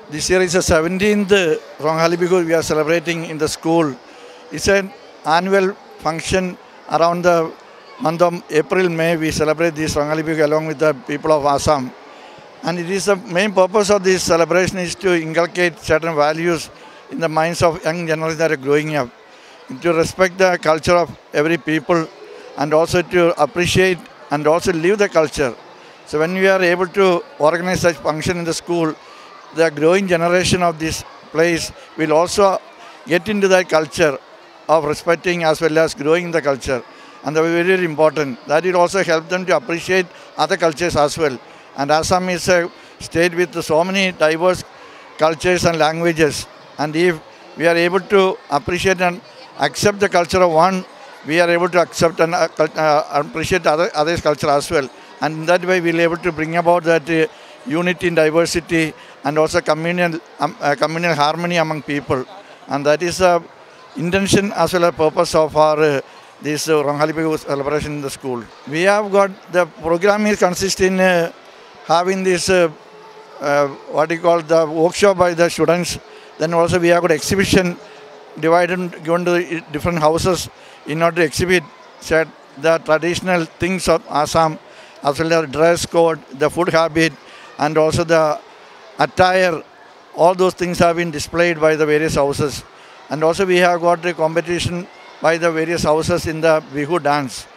This year is the 17th Ronghali Bihu we are celebrating in the school. It's an annual function around the month of April, May. We celebrate this Ronghali Bihu along with the people of Assam. And it is the main purpose of this celebration is to inculcate certain values in the minds of young generation that are growing up, to respect the culture of every people and also to appreciate and also live the culture. So when we are able to organize such function in the school, the growing generation of this place will also get into that culture of respecting as well as growing the culture. And that is very, very important. That will also help them to appreciate other cultures as well. And Assam is a state with so many diverse cultures and languages. And if we are able to appreciate and accept the culture of one, we are able to accept and appreciate others' culture as well. And in that way, we will be able to bring about that unity in diversity and also communal harmony among people. And that is the intention as well as purpose of our this Ronghali Bihu celebration in the school. We have got the program is consist in having this what you call the workshop by the students. Then also we have got exhibition divided given to different houses in order to exhibit the traditional things of Assam, as well as dress code, the food habit, and also the attire. All those things have been displayed by the various houses. And also we have got a competition by the various houses in the Bihu dance.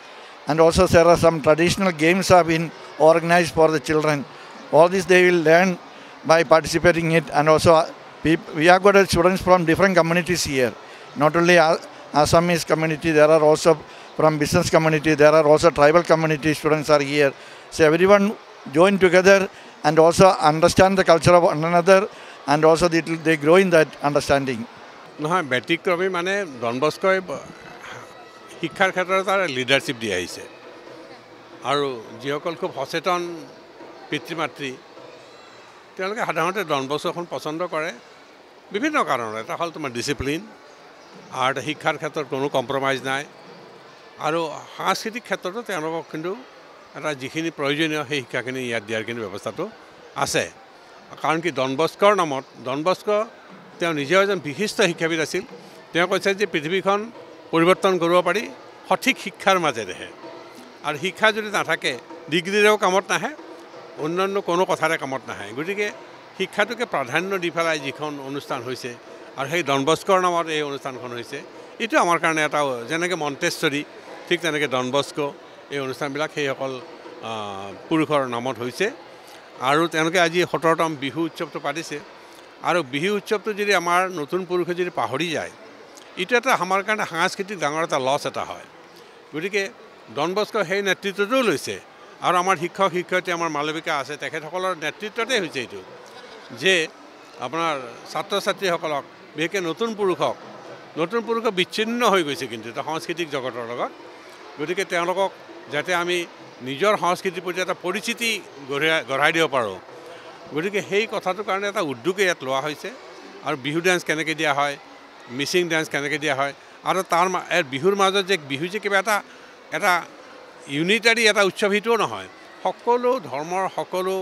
And also there are some traditional games have been organized for the children. All this they will learn by participating in it. And also we have got students from different communities here. Not only Assamese community, there are also from business community, there are also tribal community students are here. So everyone join together and also understand the culture of one another, and also they grow in that understanding. নহয় ব্যতিক্ৰমী মানে Don বস্কোই শিক্ষাৰ ক্ষেত্ৰত তাৰ leadership দি আহিছে আৰু যিসকল খুব সচেতন পিতৃ মাতৃ তেওঁলোকে সাধাৰণতে ডন বস্কোখন পছন্দ কৰে বিভিন্ন কাৰণত। এটা হ'ল তোমাৰ ডিচিপ্লিন আৰু শিক্ষাৰ ক্ষেত্ৰত কোনো কম্প্ৰমাইজ নাই আৰু সাংস্কৃতিক ক্ষেত্ৰতো তেওঁলোকক কিন্তু এটা যিখিনি প্ৰয়োজনীয় সেই শিক্ষাখিনি ইয়াত দিয়াৰ কিন্তু ব্যৱস্থাটো আছে। কাৰণ কি ডন বস্কোৰ নামত ডন বস্কো তেওঁ নিজেও এজন বিশিষ্ট শিক্ষাবিদ আছিল। তেওঁ কৈছে যে পৃথিৱীখন পৰিৱৰ্তন কৰিব পাৰি সঠিক শিক্ষাৰ মাজেৰেহে, আৰু শিক্ষা যদি নাথাকে ডিগ্ৰীৰেও কামত নাহে, অন্যান্য কোনো কথাৰে কামত নাহে। গতিকে শিক্ষাটোকে প্ৰাধান্য দি পেলাই যিখন অনুষ্ঠান হৈছে আৰু সেই ডন বস্কোৰ নামত এই অনুষ্ঠানখন হৈছে, এইটো আমাৰ কাৰণে এটা যেনেকৈ মণ্টেছৰী ঠিক তেনেকৈ ডন বস্কো এই অনুষ্ঠানবিলাক সেইসকল পুৰুষৰ নামত হৈছে। আৰু তেওঁলোকে আজি 17তম বিহু উৎসৱটো পাতিছে। আৰু বিহু উৎসৱটো যদি আমাৰ নতুন পুৰুষে যদি পাহৰি যায়, এইটো এটা আমাৰ কাৰণে সাংস্কৃতিক ডাঙৰ এটা লছ এটা হয়। গতিকে ডন বস্কো সেই নেতৃত্বটোও লৈছে আৰু আমাৰ শিক্ষক শিক্ষয়িত্ৰী আমাৰ মালবিকা আছে, তেখেতসকলৰ নেতৃত্বতে হৈছে এইটো যে আপোনাৰ ছাত্ৰ ছাত্ৰীসকলক বিশেষকৈ নতুন পুৰুষক বিচ্ছিন্ন হৈ গৈছে কিন্তু এটা সাংস্কৃতিক জগতৰ লগত। গতিকে তেওঁলোকক যাতে আমি নিজৰ সংস্কৃতিৰ প্ৰতি এটা পৰিচিতি গঢ়াই দিব পাৰোঁ, গতিকে সেই কথাটোৰ কাৰণে এটা উদ্যোগ ইয়াত লোৱা হৈছে। আৰু বিহু ডান্স কেনেকৈ দিয়া হয়, মিচিং ডান্স কেনেকৈ দিয়া হয়, আৰু তাৰ বিহুৰ মাজত যে বিহু যে কিবা এটা ইউনিটাৰী এটা উৎসৱ সেইটোও নহয়। সকলো ধৰ্মৰ সকলো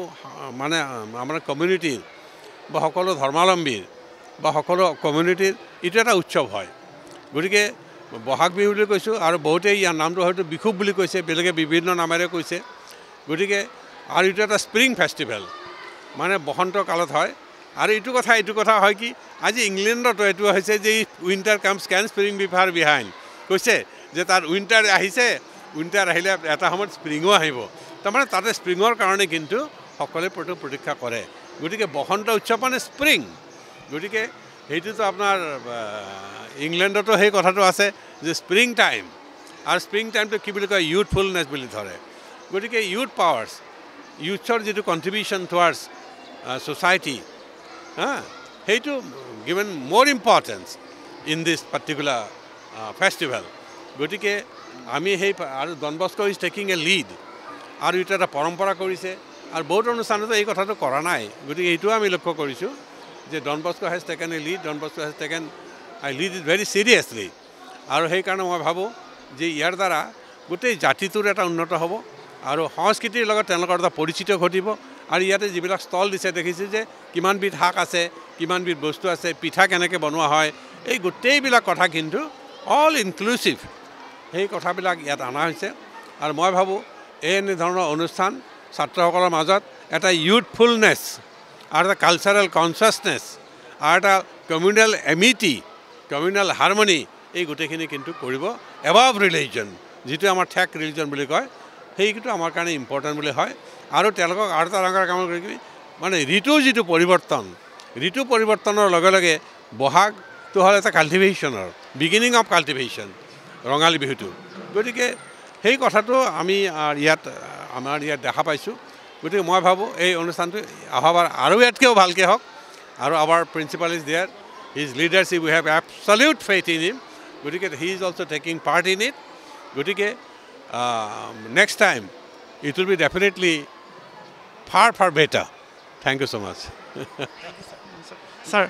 মানে আমাৰ কমিউনিটিৰ বা সকলো ধৰ্মাৱলম্বীৰ বা সকলো কমিউনিটিৰ এইটো এটা উৎসৱ হয়। গতিকে বহাগ বিহু বুলি কৈছোঁ, আৰু বহুতেই ইয়াৰ নামটো হয়তো বিষুৱ বুলি কৈছে, বেলেগে বিভিন্ন নামেৰে কৈছে। গতিকে আৰু এইটো এটা স্প্ৰিং ফেষ্টিভেল, মানে বসন্ত কালত হয়। আৰু এইটো কথা হয় কি আজি ইংলেণ্ডতো এইটো হৈছে যে উইণ্টাৰ কামছ কেন স্প্ৰিং বি ফাৰ বিহাইণ্ড, কৈছে যে তাত উইণ্টাৰ আহিছে, উইণ্টাৰ আহিলে এটা সময়ত স্প্ৰিঙো আহিব। তাৰমানে তাতে স্প্ৰিঙৰ কাৰণে কিন্তু সকলোৱে প্ৰতীক্ষা কৰে। গতিকে বসন্ত উৎসৱ মানে স্প্ৰিং। গতিকে সেইটোতো আপোনাৰ ইংলেণ্ডতো সেই কথাটো আছে যে স্প্ৰিং টাইম, আৰু স্প্ৰিং টাইমটো কি বুলি কয় ইউথফুলনেছ বুলি ধৰে। গতিকে ইউথ পাৱাৰ্ছ, ইউথৰ যিটো কণ্ট্ৰিবিউশ্যন টুৱাৰ্ডছ ছ'চাইটি, সেইটো গিভেন মোৰ importance in this particular festival. গতিকে আমি সেই আৰু Don Bosco is taking a lead, আৰু এইটো এটা পৰম্পৰা কৰিছে। আৰু বহুত অনুষ্ঠানতো এই কথাটো কৰা নাই। গতিকে এইটোও আমি লক্ষ্য কৰিছোঁ যে Don Bosco has taken a lead, Don Bosco has taken I lead it very seriously. আৰু সেইকাৰণে মই ভাবোঁ যে ইয়াৰ দ্বাৰা গোটেই জাতিটোৰ এটা উন্নত হ'ব আৰু সংস্কৃতিৰ লগত তেওঁলোকৰ এটা পৰিচিত ঘটিব আৰু ইয়াতে যিবিলাক ষ্টল দিছে দেখিছোঁ যে কিমানবিধ শাক আছে, কিমানবিধ বস্তু আছে, পিঠা কেনেকৈ বনোৱা হয়, এই গোটেইবিলাক কথা কিন্তু অল ইনক্লুচিভ সেই কথাবিলাক ইয়াত অনা হৈছে। আৰু মই ভাবোঁ এনেধৰণৰ অনুষ্ঠান ছাত্ৰসকলৰ মাজত এটা ইউথফুলনেছ আৰু এটা কালচাৰেল কনচিয়াছনেছ আৰু এটা কমিউনেল এমিটি, কমিউনেল হাৰমনি, এই গোটেইখিনি কিন্তু কৰিব এবাভ ৰিলিজন, যিটো আমাৰ ঠেক ৰিলিজন বুলি কয়, সেইটো আমাৰ কাৰণে ইম্পৰ্টেণ্ট বুলি হয়। আৰু তেওঁলোকক আৰু এটা ডাঙৰ কাম কৰি মানে ঋতুৰ যিটো পৰিৱৰ্তন, ঋতু পৰিৱৰ্তনৰ লগে লগে বহাগটো হ'ল এটা কাল্টিভেশ্যনৰ বিগিনিং অফ কাল্টিভেশ্যন, ৰঙালী বিহুটো। গতিকে সেই কথাটো আমি আমাৰ ইয়াত দেখা পাইছোঁ। গতিকে মই ভাবোঁ এই অনুষ্ঠানটো অহাবাৰ আৰু ইয়াতকৈও ভালকৈ হওক। আৰু our principal is there, his leadership we have absolute faith in him. গতিকে he is also' taking part in it. গতিকে next time it will be definitely far better. Thank you so much. Sir.